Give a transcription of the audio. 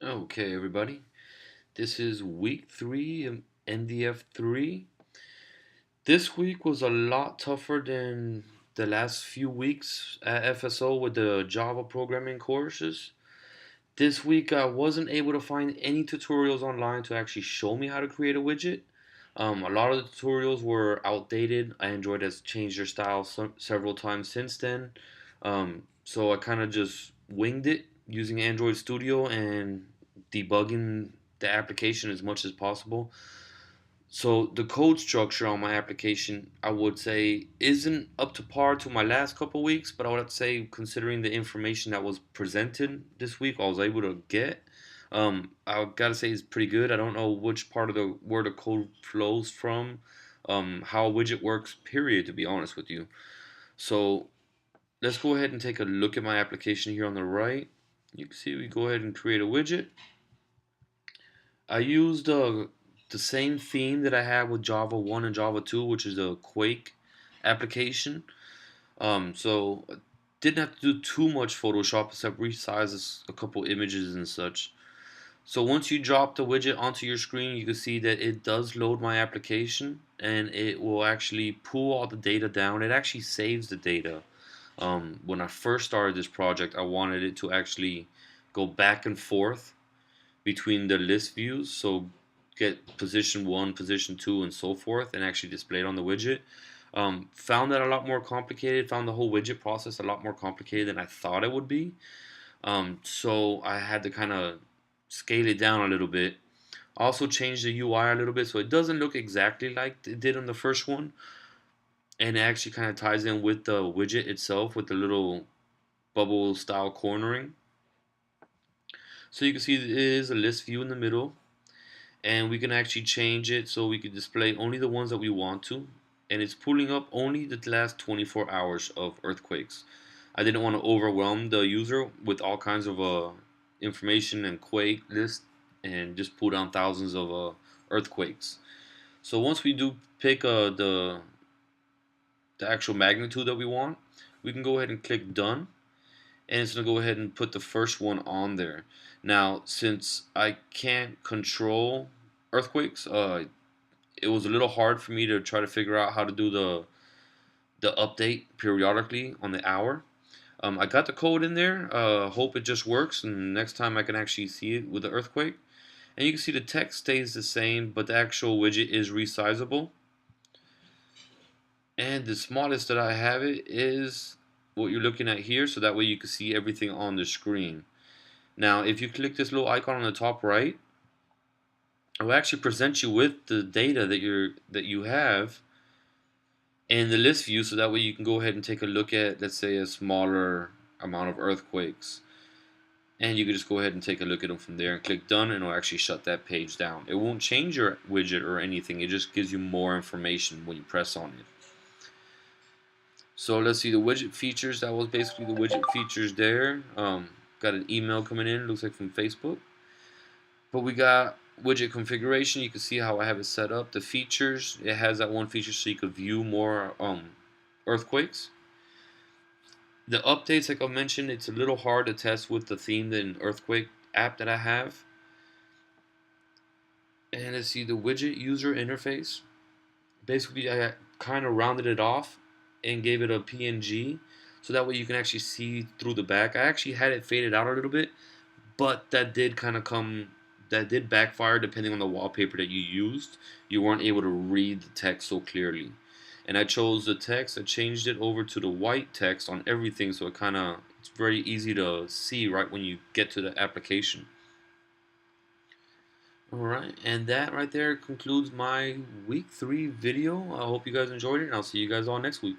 Okay, everybody. This is week 3 of MDF 3. This week was a lot tougher than the last few weeks at FSO with the Java programming courses. This week I wasn't able to find any tutorials online to actually show me how to create a widget. A lot of the tutorials were outdated. Android has changed their style several times since then. So I kind of just winged it using Android Studio and debugging the application as much as possible. So the code structure on my application, I would say, isn't up to par to my last couple weeks, but I would say considering the information that was presented this week, I was able to get. I gotta say it's pretty good. I don't know which part of the where the code flows from, how a widget works. Period. To be honest with you, so let's go ahead and take a look at my application here on the right. You can see we go ahead and create a widget. I used the same theme that I had with Java 1 and Java 2, which is a Quake application. So I didn't have to do too much Photoshop except resize a couple images and such. So once you drop the widget onto your screen, you can see that it does load my application and it will actually pull all the data down. It actually saves the data. When I first started this project, I wanted it to actually go back and forth between the list views, so get position 1, position 2, and so forth, and actually display it on the widget. Found that a lot more complicated, found the whole widget process a lot more complicated than I thought it would be. So I had to kind of scale it down a little bit. Also changed the UI a little bit so it doesn't look exactly like it did on the first one, and it actually kind of ties in with the widget itself with the little bubble style cornering. So you can see it is a list view in the middle, and we can actually change it so we can display only the ones that we want to, and it's pulling up only the last 24 hours of earthquakes. I didn't want to overwhelm the user with all kinds of information and quake list and just pull down thousands of earthquakes. So once we do pick the actual magnitude that we want, we can go ahead and click done, and it's going to go ahead and put the first one on there. Now, since I can't control earthquakes, it was a little hard for me to try to figure out how to do the update periodically on the hour. I got the code in there. Hope it just works, and next time I can actually see it with the earthquake. And you can see the text stays the same, but the actual widget is resizable. And the smallest that I have it is what you're looking at here, so that way you can see everything on the screen. Now, if you click this little icon on the top right, it will actually present you with the data that you have in the list view, so that way you can go ahead and take a look at, let's say, a smaller amount of earthquakes, and you can just go ahead and take a look at them from there and click done, and it'll actually shut that page down. It won't change your widget or anything, it just gives you more information when you press on it. So let's see the widget features. That was basically the widget features there. Got an email coming in, looks like from Facebook. But we got widget configuration. You can see how I have it set up. The features, it has that one feature so you could view more earthquakes. The updates, like I mentioned, it's a little hard to test with the themed and earthquake app that I have. And let's see the widget user interface. Basically, I kind of rounded it off and gave it a PNG, so that way you can actually see through the back. I actually had it faded out a little bit, but that did backfire depending on the wallpaper that you used. You weren't able to read the text so clearly. And I chose the text, I changed it over to the white text on everything, so it's very easy to see right when you get to the application. Alright, and that right there concludes my week 3 video. I hope you guys enjoyed it, and I'll see you guys all next week.